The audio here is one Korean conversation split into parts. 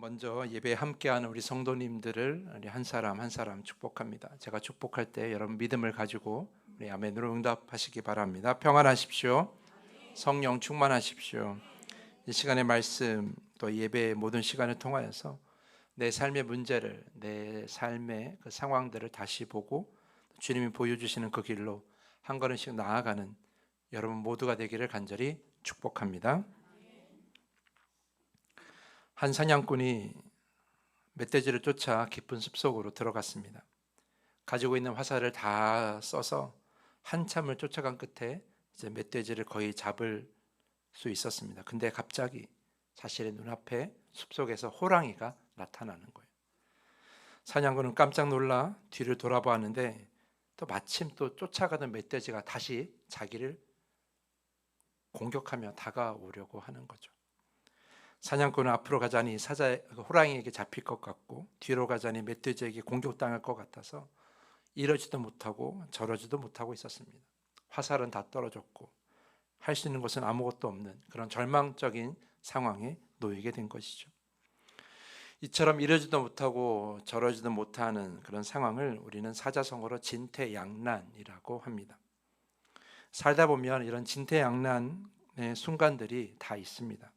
먼저 예배에 함께하는 우리 성도님들을 우리 한 사람 한 사람 축복합니다. 제가 축복할 때 여러분 믿음을 가지고 우리 아멘으로 응답하시기 바랍니다. 평안하십시오. 성령 충만하십시오. 이 시간의 말씀 또 예배의 모든 시간을 통하여서 내 삶의 문제를, 내 삶의 그 상황들을 다시 보고 주님이 보여주시는 그 길로 한 걸음씩 나아가는 여러분 모두가 되기를 간절히 축복합니다. 한 사냥꾼이 멧돼지를 쫓아 깊은 숲속으로 들어갔습니다. 가지고 있는 화살을 다 써서 한참을 쫓아간 끝에 이제 멧돼지를 거의 잡을 수 있었습니다. 근데 갑자기 자신의 눈앞에 숲속에서 호랑이가 나타나는 거예요. 사냥꾼은 깜짝 놀라 뒤를 돌아보았는데 또 마침 또 쫓아가던 멧돼지가 다시 자기를 공격하며 다가오려고 하는 거죠. 사냥꾼은 앞으로 가자니 호랑이에게 잡힐 것 같고 뒤로 가자니 멧돼지에게 공격당할 것 같아서 이러지도 못하고 저러지도 못하고 있었습니다. 화살은 다 떨어졌고 할 수 있는 것은 아무것도 없는 그런 절망적인 상황에 놓이게 된 것이죠. 이처럼 이러지도 못하고 저러지도 못하는 그런 상황을 우리는 사자성어로 진퇴양난이라고 합니다. 살다 보면 이런 진퇴양난의 순간들이 다 있습니다.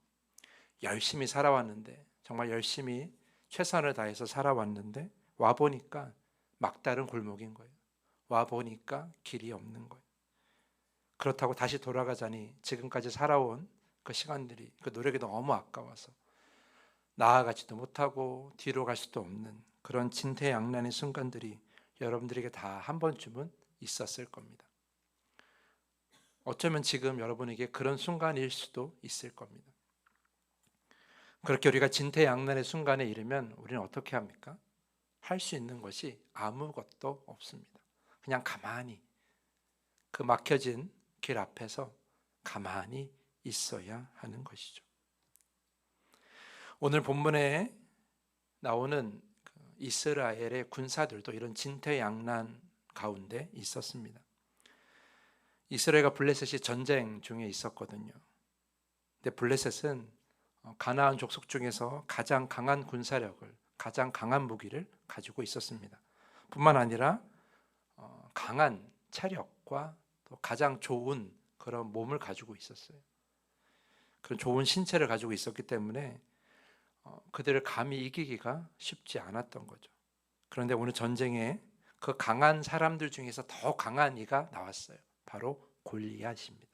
열심히 살아왔는데, 정말 열심히 최선을 다해서 살아왔는데 와보니까 막다른 골목인 거예요. 와보니까 길이 없는 거예요. 그렇다고 다시 돌아가자니 지금까지 살아온 그 시간들이, 그 노력이 너무 아까워서 나아가지도 못하고 뒤로 갈 수도 없는 그런 진퇴양난의 순간들이 여러분들에게 다 한 번쯤은 있었을 겁니다. 어쩌면 지금 여러분에게 그런 순간일 수도 있을 겁니다. 그렇게 우리가 진퇴양난의 순간에 이르면 우리는 어떻게 합니까? 할 수 있는 것이 아무것도 없습니다. 그냥 가만히 그 막혀진 길 앞에서 가만히 있어야 하는 것이죠. 오늘 본문에 나오는 이스라엘의 군사들도 이런 진퇴양난 가운데 있었습니다. 이스라엘과 블레셋이 전쟁 중에 있었거든요. 근데 블레셋은 가나안 족속 중에서 가장 강한 군사력을, 가장 강한 무기를 가지고 있었습니다. 뿐만 아니라 강한 체력과 또 가장 좋은 그런 몸을 가지고 있었어요. 그런 좋은 신체를 가지고 있었기 때문에 그들을 감히 이기기가 쉽지 않았던 거죠. 그런데 오늘 전쟁에 그 강한 사람들 중에서 더 강한 이가 나왔어요. 바로 골리앗입니다.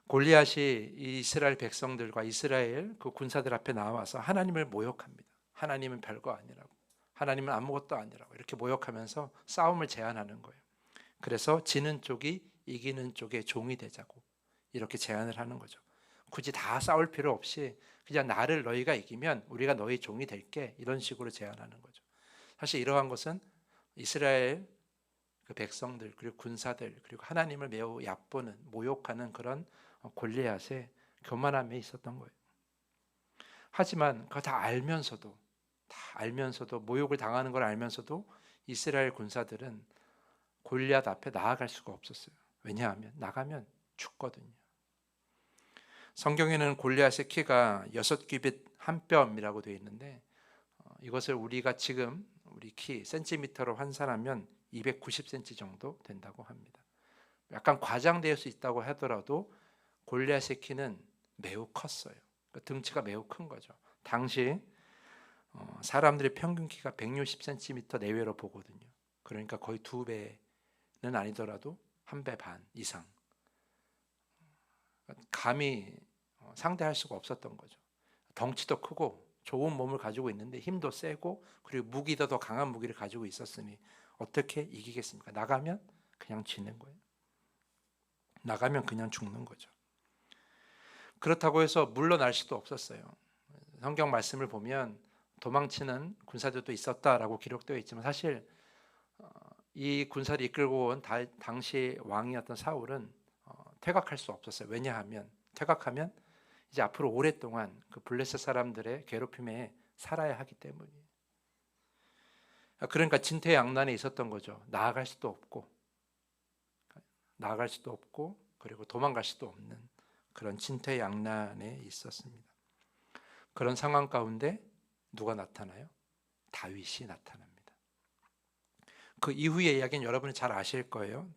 골리앗이 이스라엘 백성들과 이스라엘 그 군사들 앞에 나와서 하나님을 모욕합니다. 하나님은 별거 아니라고, 하나님은 아무것도 아니라고 이렇게 모욕하면서 싸움을 제안하는 거예요. 그래서 지는 쪽이 이기는 쪽의 종이 되자고 이렇게 제안을 하는 거죠. 굳이 다 싸울 필요 없이 그냥 나를 너희가 이기면 우리가 너희 종이 될게, 이런 식으로 제안하는 거죠. 사실 이러한 것은 이스라엘 그 백성들 그리고 군사들 그리고 하나님을 매우 얕보는, 모욕하는 그런 골리앗의 교만함에 있었던 거예요. 하지만 그거 다 알면서도 모욕을 당하는 걸 알면서도 이스라엘 군사들은 골리앗 앞에 나아갈 수가 없었어요. 왜냐하면 나가면 죽거든요. 성경에는 골리앗의 키가 6규빗 한 뼘이라고 되어 있는데 이것을 우리가 지금 우리 키 센티미터로 환산하면 290cm 정도 된다고 합니다. 약간 과장될 수 있다고 하더라도 골리앗의 키는 매우 컸어요. 등치가 매우 큰 거죠. 당시 사람들의 평균 키가 160cm 내외로 보거든요. 그러니까 거의 2배는 아니더라도 1배 반 이상, 감히 상대할 수가 없었던 거죠. 덩치도 크고 좋은 몸을 가지고 있는데 힘도 세고 그리고 무기도 더 강한 무기를 가지고 있었으니 어떻게 이기겠습니까? 나가면 그냥 지는 거예요. 나가면 그냥 죽는 거죠. 그렇다고 해서 물러날 수도 없었어요. 성경 말씀을 보면 도망치는 군사들도 있었다라고 기록되어 있지만 사실 이 군사를 이끌고 온 당시 왕이었던 사울은 퇴각할 수 없었어요. 왜냐하면 퇴각하면 이제 앞으로 오랫동안 그 블레셋 사람들의 괴롭힘에 살아야 하기 때문이에요. 그러니까 진퇴양난에 있었던 거죠. 나아갈 수도 없고 그리고 도망갈 수도 없는 그런 진퇴양난에 있었습니다. 그런 상황 가운데 누가 나타나요? 다윗이 나타납니다. 그 이후의 이야기는 여러분이 잘 아실 거예요.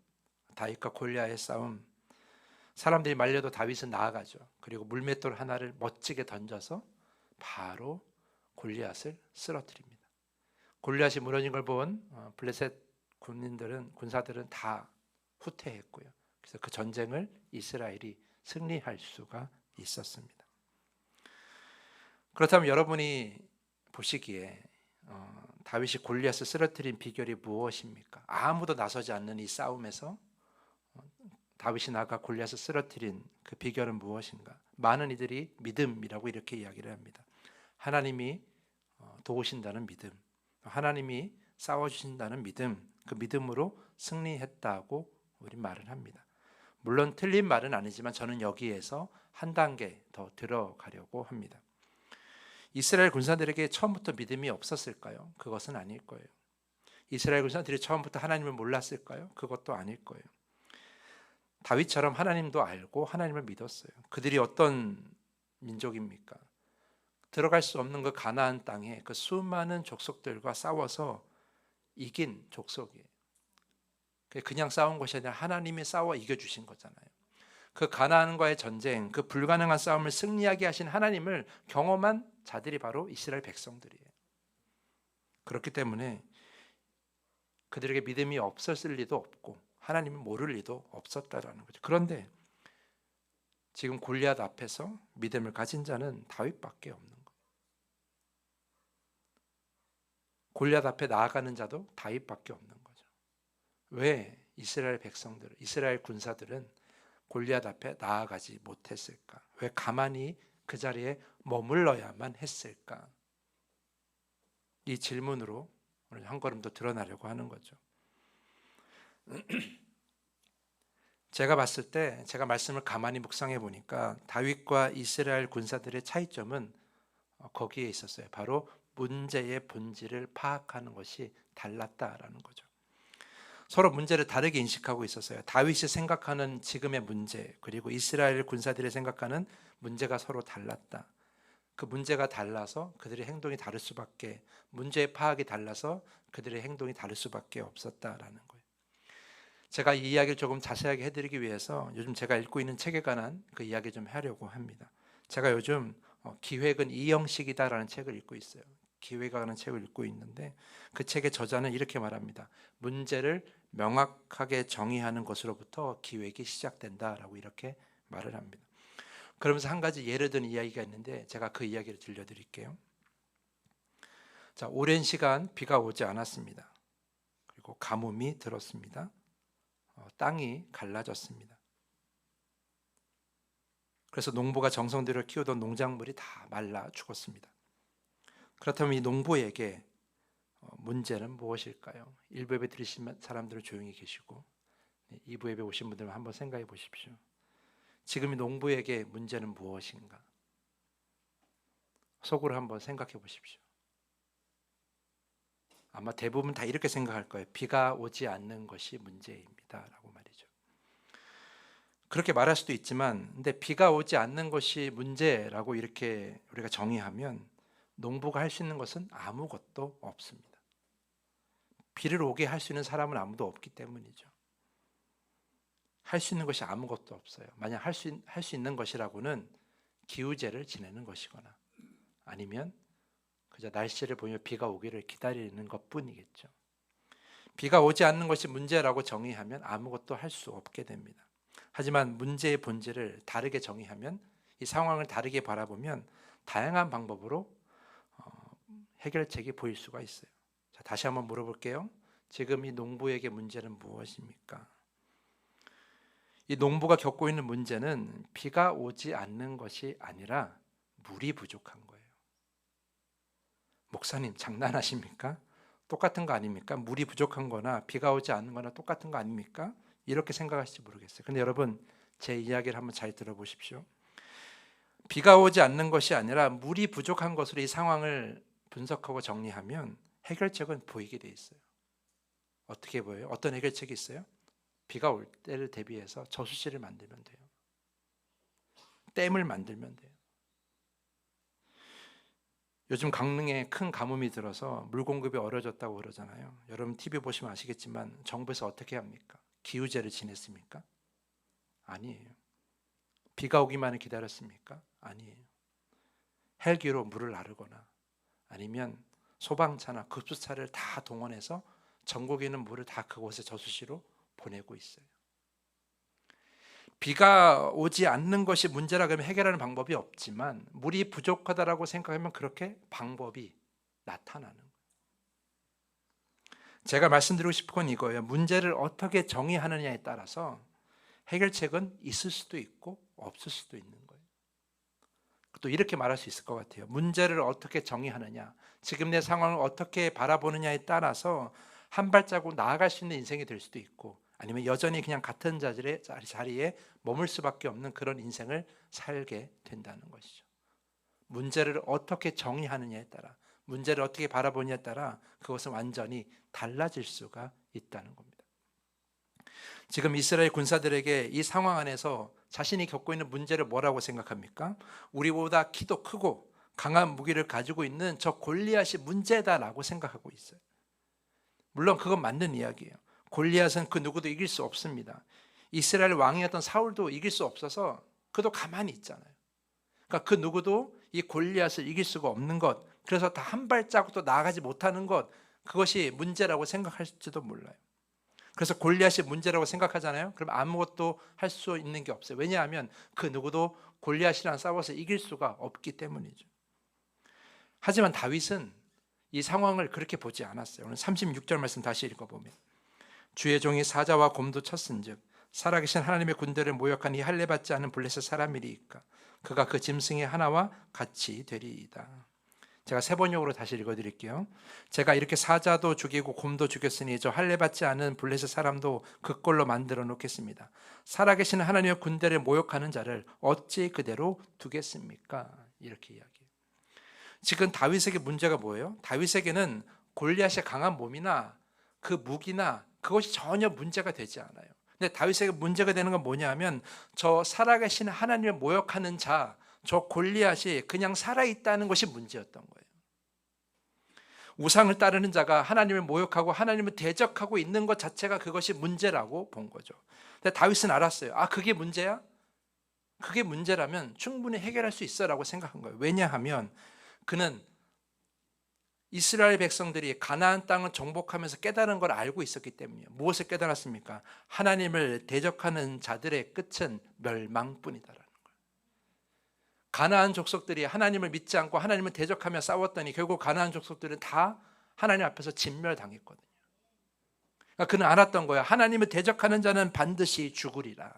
다윗과 골리앗의 싸움. 사람들이 말려도 다윗은 나아가죠. 그리고 물맷돌 하나를 멋지게 던져서 바로 골리앗을 쓰러뜨립니다. 골리앗이 무너진 걸 본 블레셋 군사들은 다 후퇴했고요. 그래서 그 전쟁을 이스라엘이 승리할 수가 있었습니다. 그렇다면 여러분이 보시기에 다윗이 골리앗을 쓰러뜨린 비결이 무엇입니까? 아무도 나서지 않는 이 싸움에서 다윗이 나가 골리앗을 쓰러뜨린 그 비결은 무엇인가? 많은 이들이 믿음이라고 이렇게 이야기를 합니다. 하나님이 도우신다는 믿음, 하나님이 싸워주신다는 믿음, 그 믿음으로 승리했다고 우리 말을 합니다. 물론 틀린 말은 아니지만 저는 여기에서 한 단계 더 들어가려고 합니다. 이스라엘 군사들에게 처음부터 믿음이 없었을까요? 그것은 아닐 거예요. 이스라엘 군사들이 처음부터 하나님을 몰랐을까요? 그것도 아닐 거예요. 다윗처럼 하나님도 알고 하나님을 믿었어요. 그들이 어떤 민족입니까? 들어갈 수 없는 그 가나안 땅에 그 수많은 족속들과 싸워서 이긴 족속이에요. 그냥 싸운 것이 아니라 하나님이 싸워 이겨주신 거잖아요. 그 가나안과의 전쟁, 그 불가능한 싸움을 승리하게 하신 하나님을 경험한 자들이 바로 이스라엘 백성들이에요. 그렇기 때문에 그들에게 믿음이 없었을 리도 없고 하나님을 모를 리도 없었다라는 거죠. 그런데 지금 골리앗 앞에서 믿음을 가진 자는 다윗밖에 없는 거예요. 골리앗 앞에 나아가는 자도 다윗밖에 없는 거죠. 왜 이스라엘 백성들, 이스라엘 군사들은 골리앗 앞에 나아가지 못했을까? 왜 가만히 그 자리에 머물러야만 했을까? 이 질문으로 오늘 한 걸음 더 드러나려고 하는 거죠. 제가 봤을 때 제가 말씀을 가만히 묵상해 보니까 다윗과 이스라엘 군사들의 차이점은 거기에 있었어요. 바로 문제의 본질을 파악하는 것이 달랐다라는 거죠. 서로 문제를 다르게 인식하고 있었어요. 다윗이 생각하는 지금의 문제, 그리고 이스라엘 군사들이 생각하는 문제가 서로 달랐다. 그 문제가 달라서 그들의 행동이 다를 수밖에, 문제의 파악이 달라서 그들의 행동이 다를 수밖에 없었다라는 거예요. 제가 이 이야기를 조금 자세하게 해드리기 위해서 요즘 제가 읽고 있는 책에 관한 그 이야기 좀 하려고 합니다. 제가 요즘 기획은 이형식이다라는 책을 읽고 있어요. 기획이라는 책을 읽고 있는데 그 책의 저자는 이렇게 말합니다. 문제를 명확하게 정의하는 것으로부터 기획이 시작된다라고 이렇게 말을 합니다. 그러면서 한 가지 예를 든 이야기가 있는데 제가 그 이야기를 들려드릴게요. 자, 오랜 시간 비가 오지 않았습니다. 그리고 가뭄이 들었습니다. 땅이 갈라졌습니다. 그래서 농부가 정성 들여 키우던 농작물이 다 말라 죽었습니다. 그렇다면 이 농부에게 문제는 무엇일까요? 1부 예배 들으신 사람들은 조용히 계시고 2부 예배 오신 분들은 한번 생각해 보십시오. 지금 이 농부에게 문제는 무엇인가? 속으로 한번 생각해 보십시오. 아마 대부분 다 이렇게 생각할 거예요. 비가 오지 않는 것이 문제입니다 라고 말이죠. 그렇게 말할 수도 있지만 근데 비가 오지 않는 것이 문제라고 이렇게 우리가 정의하면 농부가 할 수 있는 것은 아무것도 없습니다. 비를 오게 할 수 있는 사람은 아무도 없기 때문이죠. 할 수 있는 것이 아무것도 없어요. 만약 할 수 있는 것이라고는 기우제를 지내는 것이거나 아니면 그저 날씨를 보며 비가 오기를 기다리는 것뿐이겠죠. 비가 오지 않는 것이 문제라고 정의하면 아무것도 할 수 없게 됩니다. 하지만 문제의 본질을 다르게 정의하면 이 상황을 다르게 바라보면 다양한 방법으로 해결책이 보일 수가 있어요. 자, 다시 한번 물어볼게요. 지금 이 농부에게 문제는 무엇입니까? 이 농부가 겪고 있는 문제는 비가 오지 않는 것이 아니라 물이 부족한 거예요. 목사님 장난하십니까? 똑같은 거 아닙니까? 물이 부족한 거나 비가 오지 않는 거나 똑같은 거 아닙니까? 이렇게 생각하실지 모르겠어요. 근데 여러분 제 이야기를 한번 잘 들어보십시오. 비가 오지 않는 것이 아니라 물이 부족한 것으로 이 상황을 분석하고 정리하면 해결책은 보이게 돼 있어요. 어떻게 보여요? 어떤 해결책이 있어요? 비가 올 때를 대비해서 저수지를 만들면 돼요. 댐을 만들면 돼요. 요즘 강릉에 큰 가뭄이 들어서 물 공급이 어려졌다고 그러잖아요. 여러분 TV 보시면 아시겠지만 정부에서 어떻게 합니까? 기후제를 지냈습니까? 아니에요. 비가 오기만을 기다렸습니까? 아니에요. 헬기로 물을 나르거나 아니면 소방차나 급수차를 다 동원해서 전국에 있는 물을 다 그곳에 저수지로 보내고 있어요. 비가 오지 않는 것이 문제라 그러면 해결하는 방법이 없지만 물이 부족하다라고 생각하면 그렇게 방법이 나타나는 거예요. 제가 말씀드리고 싶은 건 이거예요. 문제를 어떻게 정의하느냐에 따라서 해결책은 있을 수도 있고 없을 수도 있는 거예요. 또 이렇게 말할 수 있을 것 같아요. 문제를 어떻게 정의하느냐, 지금 내 상황을 어떻게 바라보느냐에 따라서 한 발자국 나아갈 수 있는 인생이 될 수도 있고 아니면 여전히 그냥 같은 자리에 머물 수밖에 없는 그런 인생을 살게 된다는 것이죠. 문제를 어떻게 정의하느냐에 따라, 문제를 어떻게 바라보느냐에 따라 그것은 완전히 달라질 수가 있다는 겁니다. 지금 이스라엘 군사들에게 이 상황 안에서 자신이 겪고 있는 문제를 뭐라고 생각합니까? 우리보다 키도 크고 강한 무기를 가지고 있는 저 골리앗이 문제다라고 생각하고 있어요. 물론 그건 맞는 이야기예요. 골리앗은 그 누구도 이길 수 없습니다. 이스라엘 왕이었던 사울도 이길 수 없어서 그도 가만히 있잖아요. 그러니까 그 누구도 이 골리앗을 이길 수가 없는 것, 그래서 다 한 발자국도 나아가지 못하는 것, 그것이 문제라고 생각할지도 몰라요. 그래서 골리앗이 문제라고 생각하잖아요. 그럼 아무것도 할 수 있는 게 없어요. 왜냐하면 그 누구도 골리앗이랑 싸워서 이길 수가 없기 때문이죠. 하지만 다윗은 이 상황을 그렇게 보지 않았어요. 오늘 36절 말씀 다시 읽어보면 주의 종이 사자와 곰도 쳤은즉 살아계신 하나님의 군대를 모욕한 이 할례받지 않은 블레셋 사람이리이까 그가 그 짐승의 하나와 같이 되리이다. 제가 세 번역으로 다시 읽어드릴게요. 제가 이렇게 사자도 죽이고 곰도 죽였으니 저 할례받지 않은 블레셋 사람도 그 꼴로 만들어 놓겠습니다. 살아계신 하나님의 군대를 모욕하는 자를 어찌 그대로 두겠습니까? 이렇게 이야기해요. 지금 다윗에게 문제가 뭐예요? 다윗에게는 골리앗의 강한 몸이나 그 무기나 그것이 전혀 문제가 되지 않아요. 근데 다윗에게 문제가 되는 건 뭐냐면 저 살아계신 하나님을 모욕하는 자, 저 골리앗이 그냥 살아있다는 것이 문제였던 거예요. 우상을 따르는 자가 하나님을 모욕하고 하나님을 대적하고 있는 것 자체가 그것이 문제라고 본 거죠. 근데 다윗은 알았어요. 아, 그게 문제야? 그게 문제라면 충분히 해결할 수 있어라고 생각한 거예요. 왜냐하면 그는 이스라엘 백성들이 가나안 땅을 정복하면서 깨달은 걸 알고 있었기 때문이에요. 무엇을 깨달았습니까? 하나님을 대적하는 자들의 끝은 멸망뿐이다라는 거예요. 가나안 족속들이 하나님을 믿지 않고 하나님을 대적하며 싸웠더니 결국 가나안 족속들은 다 하나님 앞에서 진멸당했거든요. 그러니까 그는 알았던 거예요. 하나님을 대적하는 자는 반드시 죽으리라.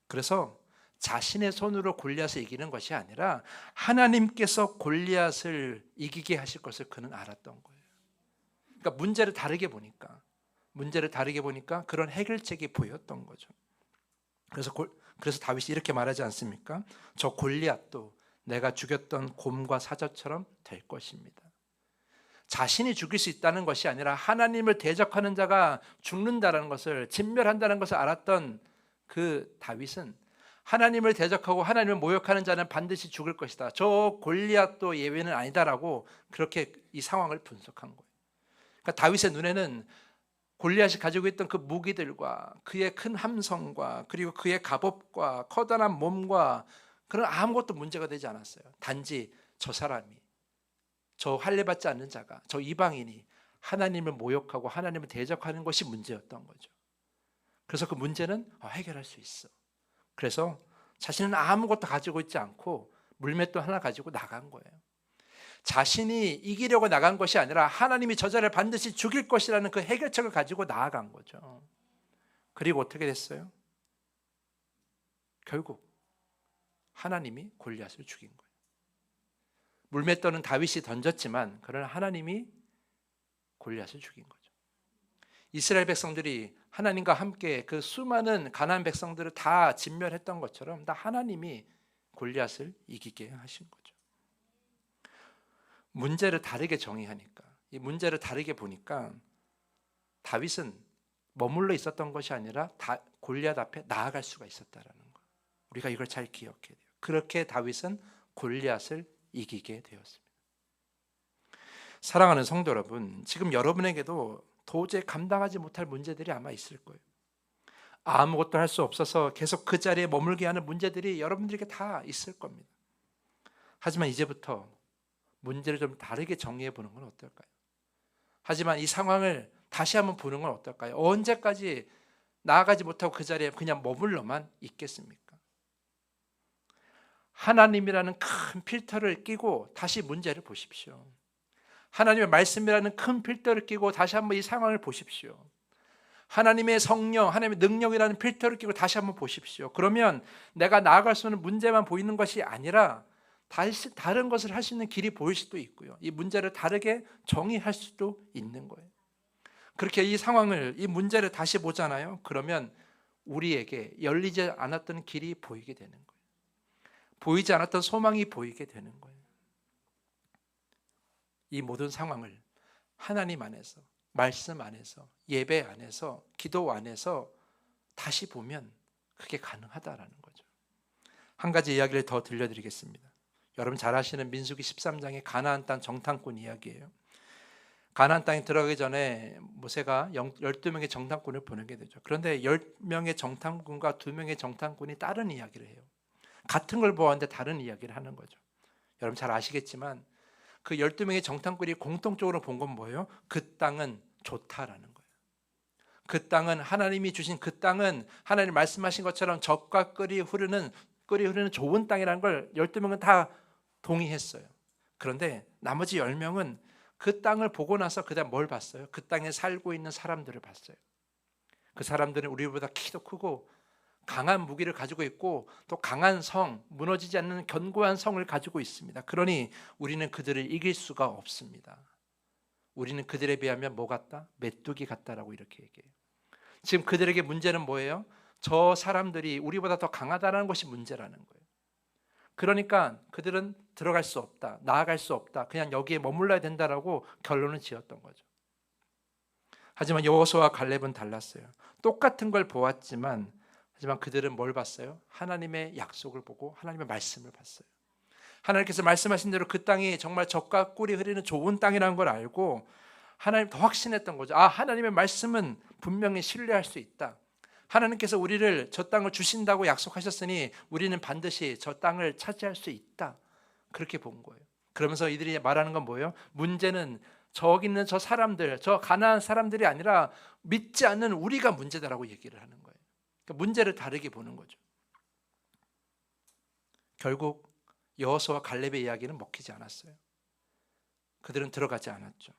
그래서 자신의 손으로 골리앗을 이기는 것이 아니라 하나님께서 골리앗을 이기게 하실 것을 그는 알았던 거예요. 그러니까 문제를 다르게 보니까 그런 해결책이 보였던 거죠. 그래서 다윗이 이렇게 말하지 않습니까? 저 골리앗도 내가 죽였던 곰과 사자처럼 될 것입니다. 자신이 죽일 수 있다는 것이 아니라 하나님을 대적하는 자가 죽는다는 것을, 진멸한다는 것을 알았던 그 다윗은 하나님을 대적하고 하나님을 모욕하는 자는 반드시 죽을 것이다. 저 골리앗도 예외는 아니다라고 그렇게 이 상황을 분석한 거예요. 그러니까 다윗의 눈에는 골리앗이 가지고 있던 그 무기들과 그의 큰 함성과 그리고 그의 갑옷과 커다란 몸과 그런 아무것도 문제가 되지 않았어요. 단지 저 사람이, 저 할례받지 않는 자가, 저 이방인이 하나님을 모욕하고 하나님을 대적하는 것이 문제였던 거죠. 그래서 그 문제는 해결할 수 있어. 그래서 자신은 아무것도 가지고 있지 않고 물맷돌 하나 가지고 나간 거예요. 자신이 이기려고 나간 것이 아니라 하나님이 저자를 반드시 죽일 것이라는 그 해결책을 가지고 나아간 거죠. 그리고 어떻게 됐어요? 결국 하나님이 골리앗을 죽인 거예요. 물맷돌은 다윗이 던졌지만 그러나 하나님이 골리앗을 죽인 거죠. 이스라엘 백성들이 하나님과 함께 그 수많은 가나안 백성들을 다 진멸했던 것처럼 다 하나님이 골리앗을 이기게 하신 거죠. 문제를 다르게 정의하니까, 이 문제를 다르게 보니까 다윗은 머물러 있었던 것이 아니라 골리앗 앞에 나아갈 수가 있었다라는 거. 우리가 이걸 잘 기억해야 돼요. 그렇게 다윗은 골리앗을 이기게 되었습니다. 사랑하는 성도 여러분, 지금 여러분에게도 도저히 감당하지 못할 문제들이 아마 있을 거예요. 아무것도 할 수 없어서 계속 그 자리에 머물게 하는 문제들이 여러분들에게 다 있을 겁니다. 하지만 이제부터 문제를 좀 다르게 정리해 보는 건 어떨까요? 하지만 이 상황을 다시 한번 보는 건 어떨까요? 언제까지 나아가지 못하고 그 자리에 그냥 머물러만 있겠습니까? 하나님이라는 큰 필터를 끼고 다시 문제를 보십시오. 하나님의 말씀이라는 큰 필터를 끼고 다시 한번 이 상황을 보십시오. 하나님의 성령, 하나님의 능력이라는 필터를 끼고 다시 한번 보십시오. 그러면 내가 나아갈 수 있는 문제만 보이는 것이 아니라 다른 것을 할 수 있는 길이 보일 수도 있고요. 이 문제를 다르게 정의할 수도 있는 거예요. 그렇게 이 상황을, 이 문제를 다시 보잖아요. 그러면 우리에게 열리지 않았던 길이 보이게 되는 거예요. 보이지 않았던 소망이 보이게 되는 거예요. 이 모든 상황을 하나님 안에서, 말씀 안에서, 예배 안에서, 기도 안에서 다시 보면 그게 가능하다라는 거죠. 한 가지 이야기를 더 들려드리겠습니다. 여러분 잘 아시는 민수기 13장의 가나안 땅 정탐꾼 이야기예요. 가나안 땅에 들어가기 전에 모세가 12명의 정탐꾼을 보내게 되죠. 그런데 10명의 정탐꾼과 2명의 정탐꾼이 다른 이야기를 해요. 같은 걸 보았는데 다른 이야기를 하는 거죠. 여러분 잘 아시겠지만 그 12명의 정탐꾼이 공통적으로 본 건 뭐예요? 그 땅은 좋다라는 거예요. 그 땅은, 하나님이 주신 그 땅은 하나님 말씀하신 것처럼 젖과 꿀이 흐르는 좋은 땅이라는 걸 12명은 다 동의했어요. 그런데 나머지 10명은 그 땅을 보고 나서 그다음 뭘 봤어요? 그 땅에 살고 있는 사람들을 봤어요. 그 사람들은 우리보다 키도 크고 강한 무기를 가지고 있고 또 강한 성, 무너지지 않는 견고한 성을 가지고 있습니다. 그러니 우리는 그들을 이길 수가 없습니다. 우리는 그들에 비하면 뭐 같다? 메뚜기 같다라고 이렇게 얘기해요. 지금 그들에게 문제는 뭐예요? 저 사람들이 우리보다 더 강하다는 것이 문제라는 거예요. 그러니까 그들은 들어갈 수 없다, 나아갈 수 없다, 그냥 여기에 머물러야 된다라고 결론을 지었던 거죠. 하지만 여호수아와 갈렙은 달랐어요. 똑같은 걸 보았지만 하지만 그들은 뭘 봤어요? 하나님의 약속을 보고 하나님의 말씀을 봤어요. 하나님께서 말씀하신 대로 그 땅이 정말 젖과 꿀이 흐르는 좋은 땅이라는 걸 알고 하나님 더 확신했던 거죠. 아, 하나님의 말씀은 분명히 신뢰할 수 있다. 하나님께서 우리를 저 땅을 주신다고 약속하셨으니 우리는 반드시 저 땅을 차지할 수 있다. 그렇게 본 거예요. 그러면서 이들이 말하는 건 뭐예요? 문제는 저기 있는 저 사람들, 저 가나안 사람들이 아니라 믿지 않는 우리가 문제다라고 얘기를 하는 거예요. 그러니까 문제를 다르게 보는 거죠. 결국 여호수아와 갈렙의 이야기는 먹히지 않았어요. 그들은 들어가지 않았죠.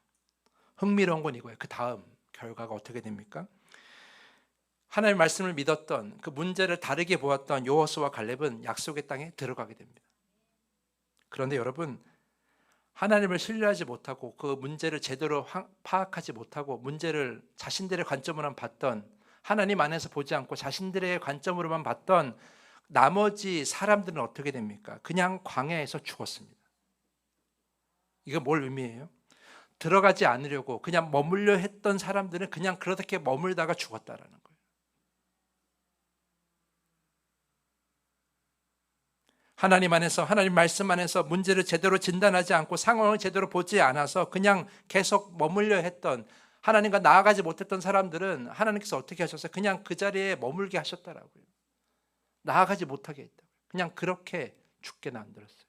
흥미로운 건 이거예요. 그 다음 결과가 어떻게 됩니까? 하나님의 말씀을 믿었던, 그 문제를 다르게 보았던 여호수아와 갈렙은 약속의 땅에 들어가게 됩니다. 그런데 여러분, 하나님을 신뢰하지 못하고 그 문제를 제대로 파악하지 못하고 문제를 자신들의 관점으로만 봤던, 하나님 안에서 보지 않고 자신들의 관점으로만 봤던 나머지 사람들은 어떻게 됩니까? 그냥 광야에서 죽었습니다. 이거 뭘 의미해요? 들어가지 않으려고 그냥 머물려 했던 사람들은 그냥 그렇게 머물다가 죽었다라는 거예요. 하나님 안에서, 하나님 말씀 안에서 문제를 제대로 진단하지 않고 상황을 제대로 보지 않아서 그냥 계속 머물려 했던, 하나님과 나아가지 못했던 사람들은 하나님께서 어떻게 하셨어요? 그냥 그 자리에 머물게 하셨더라고요. 나아가지 못하게 했다고요. 그냥 그렇게 죽게 만들었어요.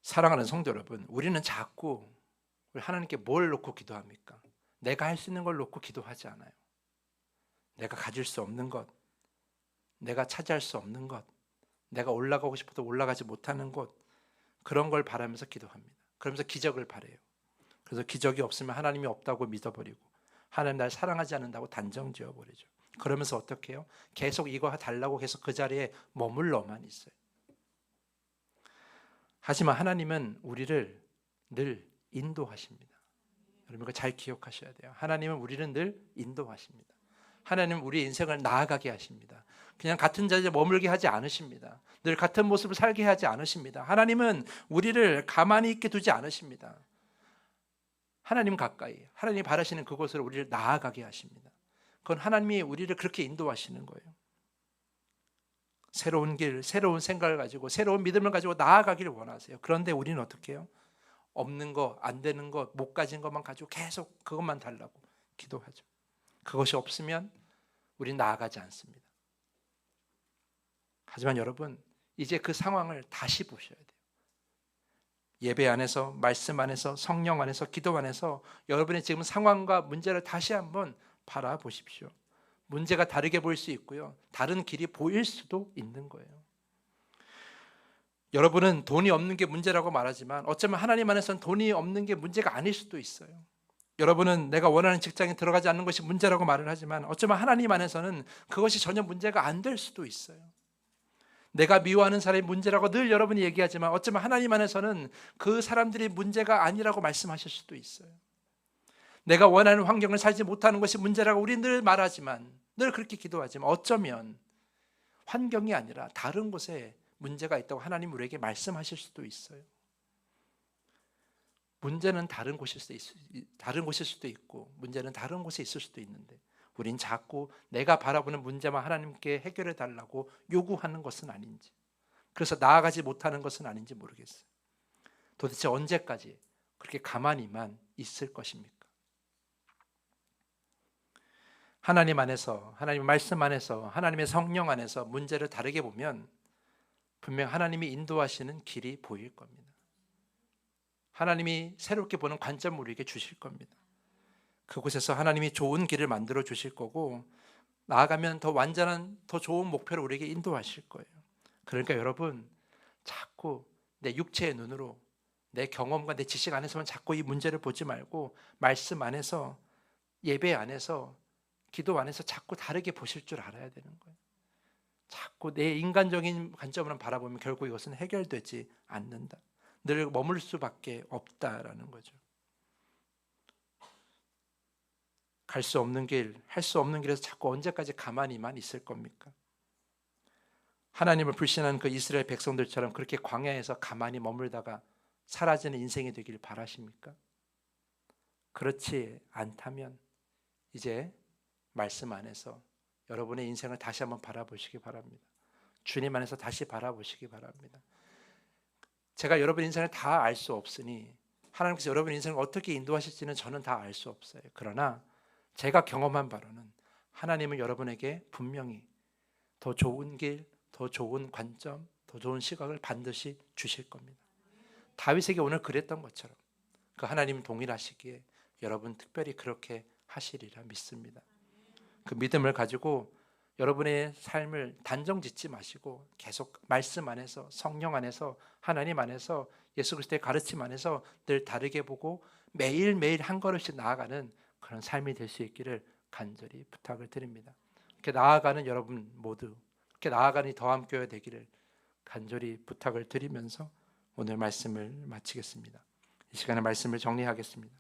사랑하는 성도 여러분, 우리는 자꾸 하나님께 뭘 놓고 기도합니까? 내가 할 수 있는 걸 놓고 기도하지 않아요. 내가 가질 수 없는 것, 내가 차지할 수 없는 것, 내가 올라가고 싶어도 올라가지 못하는 곳, 그런 걸 바라면서 기도합니다. 그러면서 기적을 바라요. 그래서 기적이 없으면 하나님이 없다고 믿어버리고 하나님 날 사랑하지 않는다고 단정 지어버리죠. 그러면서 어떻게 해요? 계속 이거 달라고 계속 그 자리에 머물러만 있어요. 하지만 하나님은 우리를 늘 인도하십니다. 여러분 이거 잘 기억하셔야 돼요. 하나님은 우리를 늘 인도하십니다. 하나님은 우리의 인생을 나아가게 하십니다. 그냥 같은 자리에 머물게 하지 않으십니다. 늘 같은 모습을 살게 하지 않으십니다. 하나님은 우리를 가만히 있게 두지 않으십니다. 하나님 가까이, 하나님이 바라시는 그곳으로 우리를 나아가게 하십니다. 그건 하나님이 우리를 그렇게 인도하시는 거예요. 새로운 길, 새로운 생각을 가지고 새로운 믿음을 가지고 나아가기를 원하세요. 그런데 우리는 어떻게 해요? 없는 거, 안 되는 거, 못 가진 것만 가지고 계속 그것만 달라고 기도하죠. 그것이 없으면 우리는 나아가지 않습니다. 하지만 여러분, 이제 그 상황을 다시 보셔야 돼요. 예배 안에서, 말씀 안에서, 성령 안에서, 기도 안에서 여러분의 지금 상황과 문제를 다시 한번 바라보십시오. 문제가 다르게 보일 수 있고요, 다른 길이 보일 수도 있는 거예요. 여러분은 돈이 없는 게 문제라고 말하지만 어쩌면 하나님 안에서는 돈이 없는 게 문제가 아닐 수도 있어요. 여러분은 내가 원하는 직장에 들어가지 않는 것이 문제라고 말을 하지만 어쩌면 하나님 안에서는 그것이 전혀 문제가 안 될 수도 있어요. 내가 미워하는 사람이 문제라고 늘 여러분이 얘기하지만 어쩌면 하나님 안에서는 그 사람들이 문제가 아니라고 말씀하실 수도 있어요. 내가 원하는 환경을 살지 못하는 것이 문제라고 우리 늘 말하지만, 늘 그렇게 기도하지만 어쩌면 환경이 아니라 다른 곳에 문제가 있다고 하나님 우리에게 말씀하실 수도 있어요. 문제는 다른 곳일 수도 있고 문제는 다른 곳에 있을 수도 있는데 우린 자꾸 내가 바라보는 문제만 하나님께 해결해 달라고 요구하는 것은 아닌지, 그래서 나아가지 못하는 것은 아닌지 모르겠어요. 도대체 언제까지 그렇게 가만히만 있을 것입니까? 하나님 안에서, 하나님의 말씀 안에서, 하나님의 성령 안에서 문제를 다르게 보면 분명 하나님이 인도하시는 길이 보일 겁니다. 하나님이 새롭게 보는 관점을 우리에게 주실 겁니다. 그곳에서 하나님이 좋은 길을 만들어 주실 거고 나아가면 더 완전한, 더 좋은 목표를 우리에게 인도하실 거예요. 그러니까 여러분, 자꾸 내 육체의 눈으로, 내 경험과 내 지식 안에서만 자꾸 이 문제를 보지 말고 말씀 안에서, 예배 안에서, 기도 안에서 자꾸 다르게 보실 줄 알아야 되는 거예요. 자꾸 내 인간적인 관점으로 바라보면 결국 이것은 해결되지 않는다. 늘 머물 수밖에 없다라는 거죠. 갈 수 없는 길, 할 수 없는 길에서 자꾸 언제까지 가만히만 있을 겁니까? 하나님을 불신하는 그 이스라엘 백성들처럼 그렇게 광야에서 가만히 머물다가 사라지는 인생이 되길 바라십니까? 그렇지 않다면 이제 말씀 안에서 여러분의 인생을 다시 한번 바라보시기 바랍니다. 주님 안에서 다시 바라보시기 바랍니다. 제가 여러분 인생을 다 알 수 없으니 하나님께서 여러분 인생을 어떻게 인도하실지는 저는 다 알 수 없어요. 그러나 제가 경험한 바로는 하나님은 여러분에게 분명히 더 좋은 길, 더 좋은 관점, 더 좋은 시각을 반드시 주실 겁니다. 다윗에게 오늘 그랬던 것처럼 그 하나님 동일하시기에 여러분 특별히 그렇게 하시리라 믿습니다. 그 믿음을 가지고 여러분의 삶을 단정 짓지 마시고 계속 말씀 안에서, 성령 안에서, 하나님 안에서, 예수 그리스도의 가르침 안에서 늘 다르게 보고 매일매일 한 걸음씩 나아가는 그런 삶이 될 수 있기를 간절히 부탁을 드립니다. 이렇게 나아가는 여러분 모두, 이렇게 나아가는 더함교회 되기를 간절히 부탁을 드리면서 오늘 말씀을 마치겠습니다. 이 시간에 말씀을 정리하겠습니다.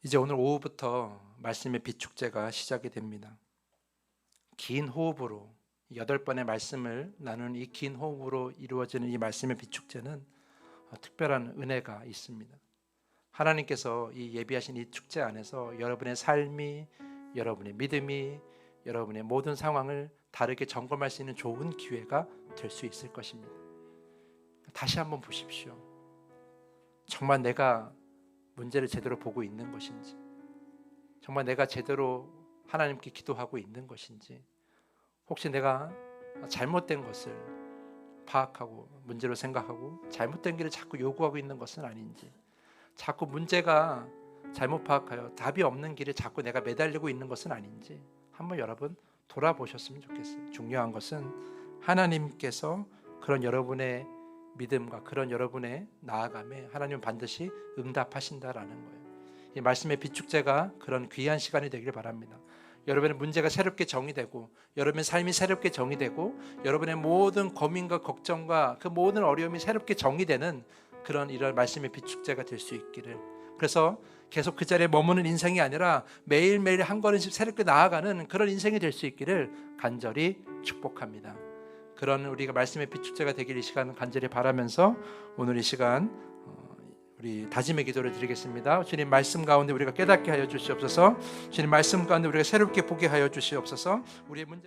이제 오늘 오후부터 말씀의 비축제가 시작이 됩니다. 긴 호흡으로 8번의 말씀을 나누는 이 긴 호흡으로 이루어지는 이 말씀의 비축제는 특별한 은혜가 있습니다. 하나님께서 이 예비하신 이 축제 안에서 여러분의 삶이, 여러분의 믿음이, 여러분의 모든 상황을 다르게 점검할 수 있는 좋은 기회가 될 수 있을 것입니다. 다시 한번 보십시오. 정말 내가 문제를 제대로 보고 있는 것인지, 정말 내가 제대로 하나님께 기도하고 있는 것인지, 혹시 내가 잘못된 것을 파악하고 문제로 생각하고 잘못된 길을 자꾸 요구하고 있는 것은 아닌지, 자꾸 문제가 잘못 파악하여 답이 없는 길에 자꾸 내가 매달리고 있는 것은 아닌지 한번 여러분 돌아보셨으면 좋겠어요. 중요한 것은 하나님께서 그런 여러분의 믿음과 그런 여러분의 나아감에 하나님은 반드시 응답하신다라는 거예요. 이 말씀의 비축제가 그런 귀한 시간이 되기를 바랍니다. 여러분의 문제가 새롭게 정의되고 여러분의 삶이 새롭게 정의되고 여러분의 모든 고민과 걱정과 그 모든 어려움이 새롭게 정의되는 그런 이런 말씀의 비축제가 될 수 있기를, 그래서 계속 그 자리에 머무는 인생이 아니라 매일매일 한 걸음씩 새롭게 나아가는 그런 인생이 될 수 있기를 간절히 축복합니다. 그런 우리가 말씀의 비축제가 되길 이 시간 간절히 바라면서 오늘 이 시간 우리 우리 다짐의 기도를 드리겠습니다. 주님 말씀 가운데 우리가 깨닫게 하여 주시옵소서. 주님 말씀 가운데 우리가 새롭게 보게 하여 주시옵소서. 우리의 문제